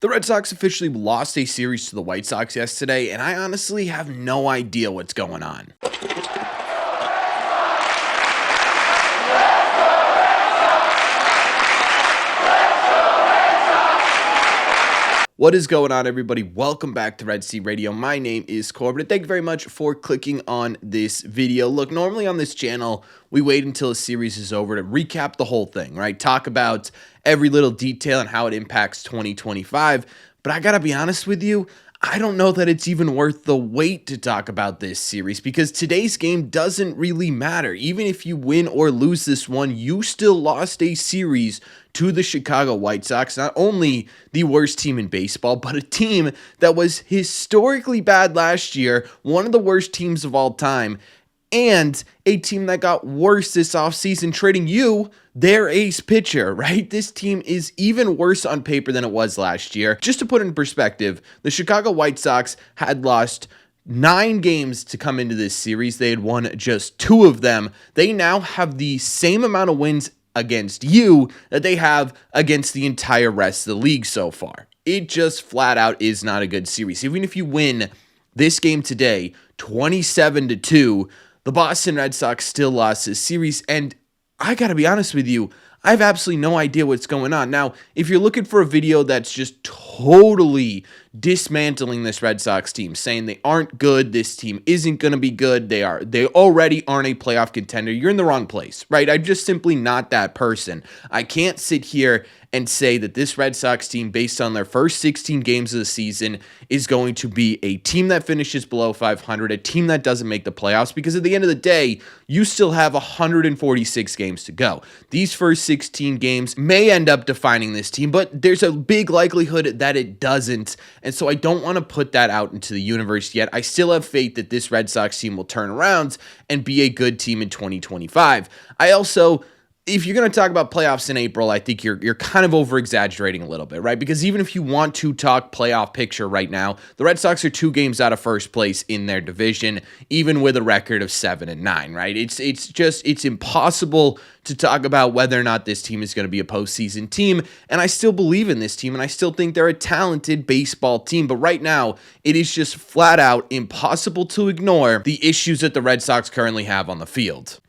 The Red Sox officially lost a series to the White Sox yesterday, and I honestly have no idea what's going on. What is going on, everybody? Welcome back to Red Sea Radio. My name is Corbin, and thank you very much for clicking on this video. Look, normally on this channel, we wait until a series is over to recap the whole thing, right? Talk about every little detail and how it impacts 2025. But I gotta be honest with you, I don't know that it's even worth the wait to talk about this series because today's game doesn't really matter. Even if you win or lose this one, you still lost a series to the Chicago White Sox, not only the worst team in baseball, but a team that was historically bad last year, one of the worst teams of all time, and a team that got worse this offseason, trading you their ace pitcher, right? This team is even worse on paper than it was last year. Just to put it in perspective, the Chicago White Sox had lost 9 games to come into this series. They had won just 2 of them. They now have the same amount of wins against you that they have against the entire rest of the league so far. It just flat out is not a good series. Even if you win this game today, 27-2, the Boston Red Sox still lost this series, and I gotta be honest with you, I have absolutely no idea what's going on. Now, if you're looking for a video that's just totally dismantling this Red Sox team, saying they aren't good, this team isn't going to be good, they already aren't a playoff contender, you're in the wrong place, right? I'm just simply not that person. I can't sit here and say that this Red Sox team, based on their first 16 games of the season, is going to be a team that finishes below 500, a team that doesn't make the playoffs, because at the end of the day, you still have 146 games to go. These first 16 games may end up defining this team, but there's a big likelihood that it doesn't, and so I don't want to put that out into the universe yet. I still have faith that this Red Sox team will turn around and be a good team in 2025. If you're going to talk about playoffs in April, I think you're kind of over-exaggerating a little bit, right? Because even if you want to talk playoff picture right now, the Red Sox are 2 games out of first place in their division, even with a record of 7-9, right? It's impossible to talk about whether or not this team is going to be a postseason team, and I still believe in this team, and I still think they're a talented baseball team, but right now, it is just flat out impossible to ignore the issues that the Red Sox currently have on the field.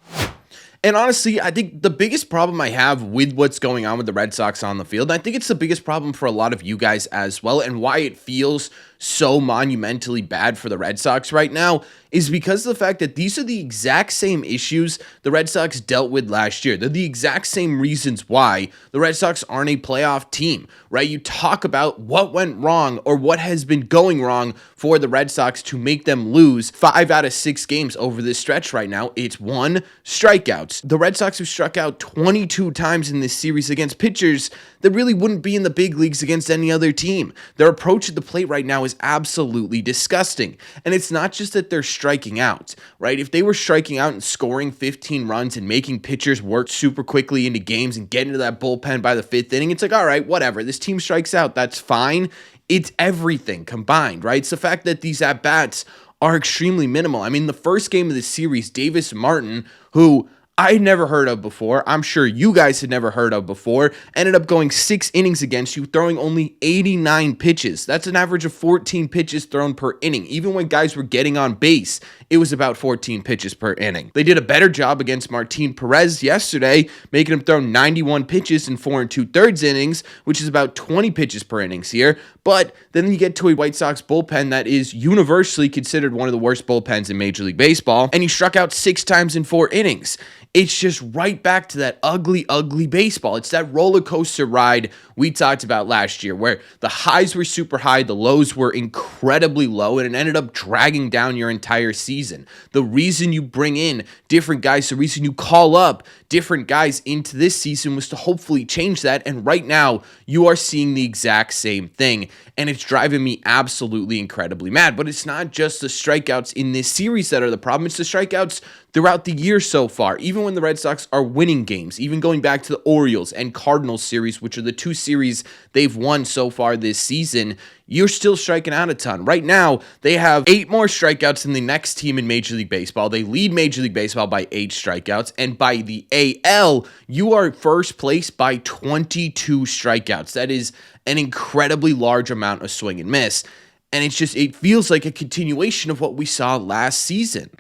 And honestly, I think the biggest problem I have with what's going on with the Red Sox on the field, and I think it's the biggest problem for a lot of you guys as well, and why it feels so monumentally bad for the Red Sox right now, is because of the fact that these are the exact same issues the Red Sox dealt with last year. They're the exact same reasons why the Red Sox aren't a playoff team, right? You talk about what went wrong or what has been going wrong for the Red Sox to make them lose 5 out of 6 games over this stretch right now. It's 1, strikeouts. The Red Sox have struck out 22 times in this series against pitchers that really wouldn't be in the big leagues against any other team. Their approach at the plate right now is absolutely disgusting. And it's not just that they're striking out, right? If they were striking out and scoring 15 runs and making pitchers work super quickly into games and get into that bullpen by the 5th inning, it's like, all right, whatever. This team strikes out. That's fine. It's everything combined, right? It's the fact that these at-bats are extremely minimal. I mean, the first game of the series, Davis Martin, who I'd never heard of before, I'm sure you guys had never heard of before, ended up going 6 innings against you, throwing only 89 pitches. That's an average of 14 pitches thrown per inning. Even when guys were getting on base, it was about 14 pitches per inning. They did a better job against Martin Perez yesterday, making him throw 91 pitches in 4 2/3 innings, which is about 20 pitches per innings here. But then you get to a White Sox bullpen that is universally considered one of the worst bullpens in Major League Baseball, and you struck out 6 times in 4 innings. It's just right back to that ugly, ugly baseball. It's that roller coaster ride we talked about last year where the highs were super high, the lows were incredibly low, and it ended up dragging down your entire season. The reason you bring in different guys, the reason you call up different guys into this season was to hopefully change that, and right now you are seeing the exact same thing, and it's driving me absolutely incredibly mad. But it's not just the strikeouts in this series that are the problem, it's the strikeouts throughout the year so far, even when the Red Sox are winning games, even going back to the Orioles and Cardinals series, which are the 2 series they've won so far this season, you're still striking out a ton. Right now, they have 8 more strikeouts than the next team in Major League Baseball. They lead Major League Baseball by 8 strikeouts, and by the AL, you are first place by 22 strikeouts. That is an incredibly large amount of swing and miss. And it feels like a continuation of what we saw last season.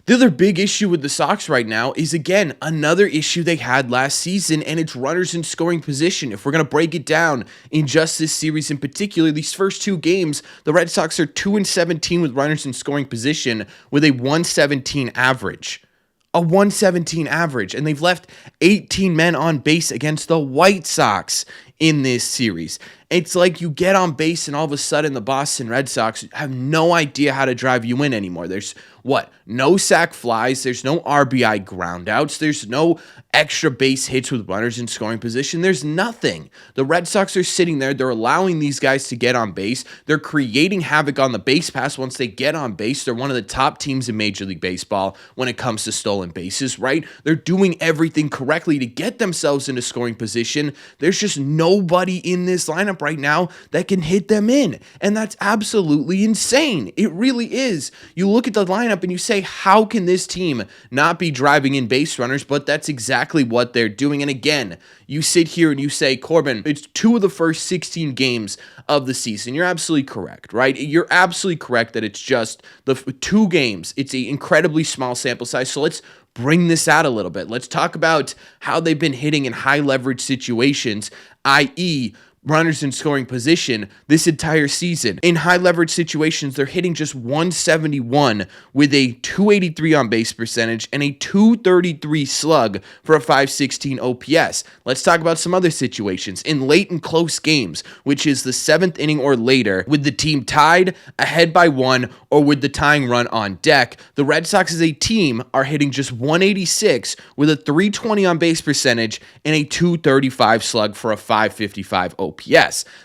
The other big issue with the Sox right now is, again, another issue they had last season, and it's runners in scoring position. If we're going to break it down in just this series in particular, these first 2 games, the Red Sox are 2-17 with runners in scoring position with a 117 average. A 117 average, and they've left 18 men on base against the White Sox in this series. It's like you get on base and all of a sudden the Boston Red Sox have no idea how to drive you in anymore. There's no sac flies, there's no RBI groundouts, there's no extra base hits with runners in scoring position. There's nothing. The Red Sox are sitting there, they're allowing these guys to get on base. They're creating havoc on the base pass once they get on base. They're one of the top teams in Major League Baseball when it comes to stolen bases, right? They're doing everything correctly to get themselves into scoring position. There's just nobody in this lineup right now that can hit them in. And that's absolutely insane. It really is. You look at the lineup and you say, how can this team not be driving in base runners? But that's exactly what they're doing. And again, you sit here and you say, Corbin, it's 2 of the first 16 games of the season. You're absolutely correct, right? You're absolutely correct that it's just the 2 games. It's an incredibly small sample size. So let's bring this out a little bit. Let's talk about how they've been hitting in high leverage situations, i.e., runners in scoring position this entire season. In high leverage situations, they're hitting just 171 with a 283 on base percentage and a 233 slug for a 516 OPS. Let's talk about some other situations. In late and close games, which is the 7th inning or later, with the team tied, ahead by 1, or with the tying run on deck, the Red Sox as a team are hitting just 186 with a 320 on base percentage and a 235 slug for a 555 OPS.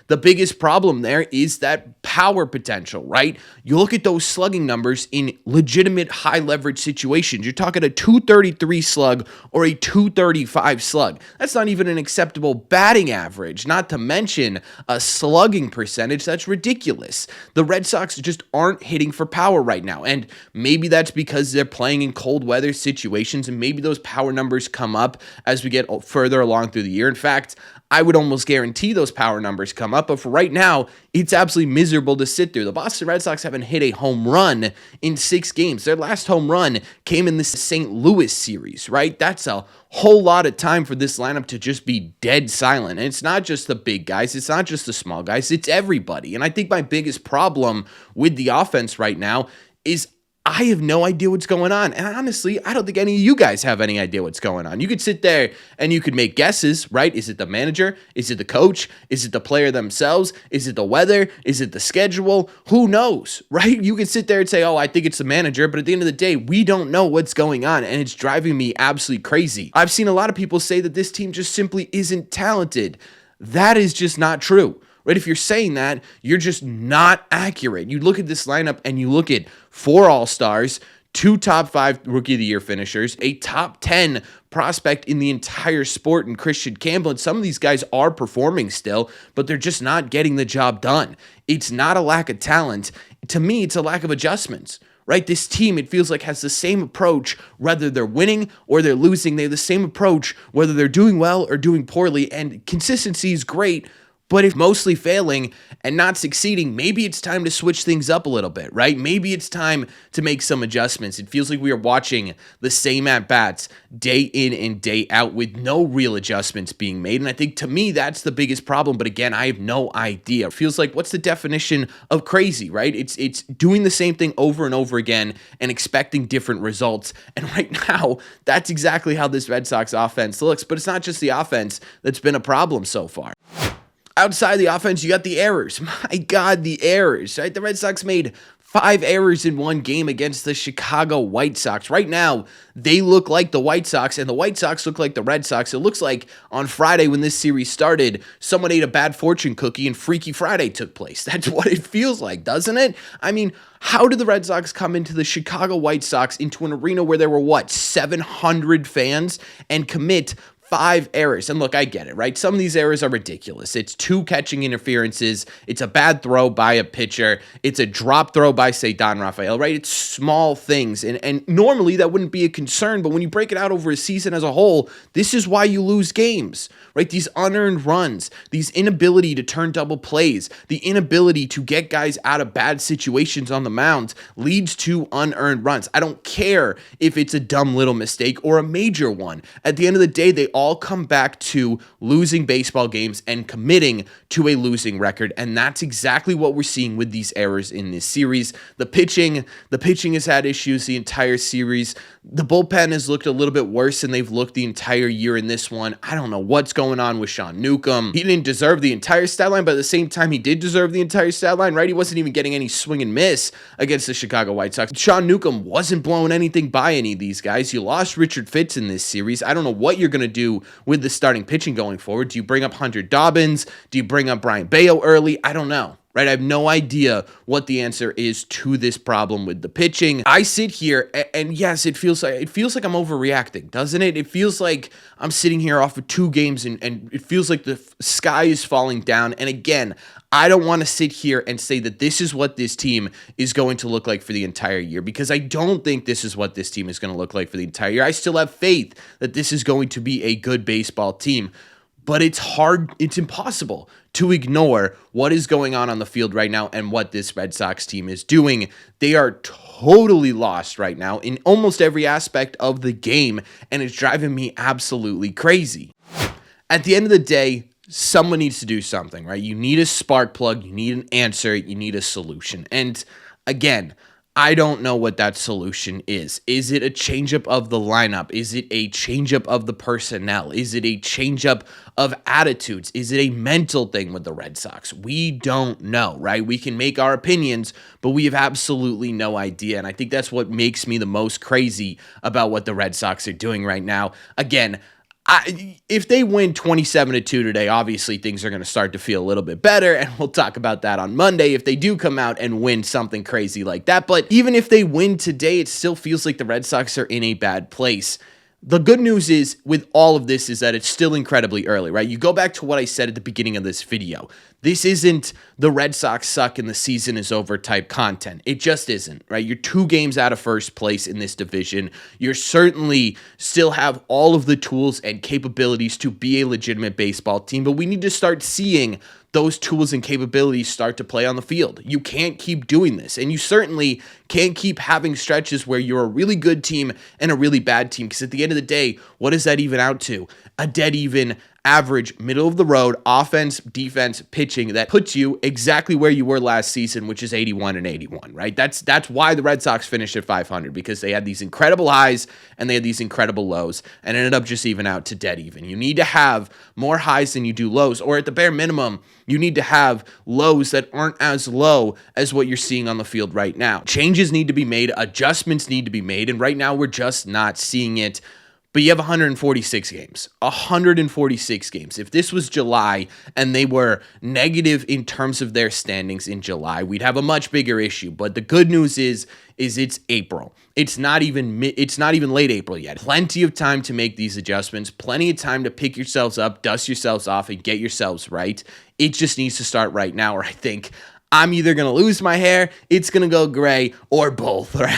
The biggest problem there is that power potential, right? You look at those slugging numbers in legitimate high leverage situations. You're talking a 233 slug or a 235 slug. That's not even an acceptable batting average, not to mention a slugging percentage. That's ridiculous. The Red Sox just aren't hitting for power right now, and maybe that's because they're playing in cold weather situations, and maybe those power numbers come up as we get further along through the year. In fact, I would almost guarantee those power numbers come up, but for right now, it's absolutely miserable to sit through. The Boston Red Sox haven't hit a home run in 6 games. Their last home run came in the St. Louis series, right? That's a whole lot of time for this lineup to just be dead silent. And it's not just the big guys, it's not just the small guys, it's everybody. And I think my biggest problem with the offense right now is I have no idea what's going on. And honestly, I don't think any of you guys have any idea what's going on. You could sit there and you could make guesses, right? Is it the manager? Is it the coach? Is it the player themselves? Is it the weather? Is it the schedule? Who knows, right? You can sit there and say, oh, I think it's the manager. But at the end of the day, we don't know what's going on. And it's driving me absolutely crazy. I've seen a lot of people say that this team just simply isn't talented. That is just not true. Right? If you're saying that, you're just not accurate. You look at this lineup and you look at 4 All-Stars, 2 top 5 Rookie of the Year finishers, a top 10 prospect in the entire sport in Christian Campbell. And some of these guys are performing still, but they're just not getting the job done. It's not a lack of talent. To me, it's a lack of adjustments. Right? This team, it feels like, has the same approach whether they're winning or they're losing. They have the same approach whether they're doing well or doing poorly. And consistency is great, but if mostly failing and not succeeding, maybe it's time to switch things up a little bit, right? Maybe it's time to make some adjustments. It feels like we are watching the same at-bats day in and day out with no real adjustments being made. And I think, to me, that's the biggest problem. But again, I have no idea. It feels like, what's the definition of crazy, right? It's doing the same thing over and over again and expecting different results. And right now, that's exactly how this Red Sox offense looks. But it's not just the offense that's been a problem so far. Outside the offense, you got the errors. My God, the errors, right? The Red Sox made 5 errors in one game against the Chicago White Sox. Right now, they look like the White Sox, and the White Sox look like the Red Sox. It looks like on Friday when this series started, someone ate a bad fortune cookie and Freaky Friday took place. That's what it feels like, doesn't it? I mean, how did the Red Sox come into the Chicago White Sox into an arena where there were, 700 fans and commit 5 errors. And look, I get it, right? Some of these errors are ridiculous. It's 2 catching interferences. It's a bad throw by a pitcher. It's a drop throw by, say, Don Rafael, right? It's small things. And normally that wouldn't be a concern, but when you break it out over a season as a whole, this is why you lose games, right? These unearned runs, these inability to turn double plays, the inability to get guys out of bad situations on the mound leads to unearned runs. I don't care if it's a dumb little mistake or a major one. At the end of the day, they all come back to losing baseball games and committing to a losing record, and that's exactly what we're seeing with these errors in this series. The pitching has had issues the entire series. The bullpen has looked a little bit worse than they've looked the entire year in this one. I don't know what's going on with Sean Newcomb. He didn't deserve the entire stat line, but at the same time, he did deserve the entire stat line, right? He wasn't even getting any swing and miss against the Chicago White Sox. Sean Newcomb wasn't blowing anything by any of these guys. You lost Richard Fitz in this series. I don't know what you're going to do with the starting pitching going forward. Do you bring up Hunter Dobbins? Do you bring up Brian Bayo early? I don't know. Right? I have no idea what the answer is to this problem with the pitching. I sit here and yes, it feels like I'm overreacting, doesn't it? It feels like I'm sitting here off of 2 games and it feels like the sky is falling down. And again, I don't want to sit here and say that this is what this team is going to look like for the entire year, because I don't think this is what this team is going to look like for the entire year. I still have faith that this is going to be a good baseball team. But it's hard, it's impossible to ignore what is going on the field right now and what this Red Sox team is doing. They are totally lost right now in almost every aspect of the game, and it's driving me absolutely crazy. At the end of the day, someone needs to do something, right? You need a spark plug, you need an answer, you need a solution. And again, I don't know what that solution is. Is it a changeup of the lineup? Is it a changeup of the personnel? Is it a changeup of attitudes? Is it a mental thing with the Red Sox? We don't know, right? We can make our opinions, but we have absolutely no idea. And I think that's what makes me the most crazy about what the Red Sox are doing right now. Again, if they win 27-2 today, obviously things are going to start to feel a little bit better, and we'll talk about that on Monday if they do come out and win something crazy like that. But even if they win today, it still feels like the Red Sox are in a bad place. The good news is with all of this is that it's still incredibly early, right? You go back to what I said at the beginning of this video. This isn't the Red Sox suck and the season is over type content. It just isn't, right? You're 2 games out of first place in this division. You're certainly still have all of the tools and capabilities to be a legitimate baseball team, but we need to start seeing those tools and capabilities start to play on the field. You can't keep doing this, and you certainly can't keep having stretches where you're a really good team and a really bad team, because at the end of the day, what does that even out to? A dead even, average, middle of the road, offense, defense, pitching that puts you exactly where you were last season, which is 81-81, right? That's why the Red Sox finished at 500, because they had these incredible highs and they had these incredible lows and ended up just even out to dead even. You need to have more highs than you do lows, or at the bare minimum, you need to have lows that aren't as low as what you're seeing on the field right now. Changes need to be made, adjustments need to be made, and right now we're just not seeing it. But you have 146 games. 146 games. If this was July and they were negative in terms of their standings in July, we'd have a much bigger issue. But the good news is it's April. It's not even late April yet. Plenty of time to make these adjustments. Plenty of time to pick yourselves up, dust yourselves off, and get yourselves right. It just needs to start right now, or I think I'm either going to lose my hair, it's going to go gray, or both, right?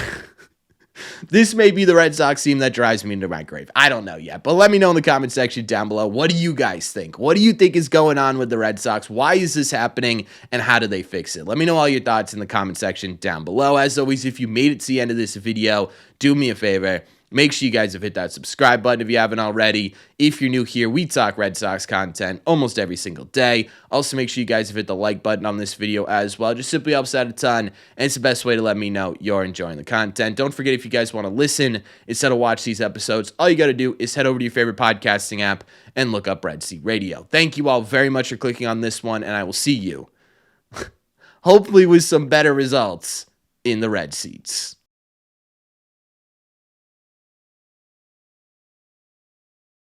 This may be the Red Sox team that drives me into my grave. I don't know yet, but let me know in the comment section down below. What do you guys think? What do you think is going on with the Red Sox? Why is this happening, and how do they fix it? Let me know all your thoughts in the comment section down below. As always, if you made it to the end of this video, do me a favor. Make sure you guys have hit that subscribe button if you haven't already. If you're new here, we talk Red Sox content almost every single day. Also, make sure you guys have hit the like button on this video as well. It just simply helps out a ton, and it's the best way to let me know you're enjoying the content. Don't forget, if you guys want to listen instead of watch these episodes, all you got to do is head over to your favorite podcasting app and look up Red Seat Radio. Thank you all very much for clicking on this one, and I will see you, hopefully with some better results, in the Red Seats.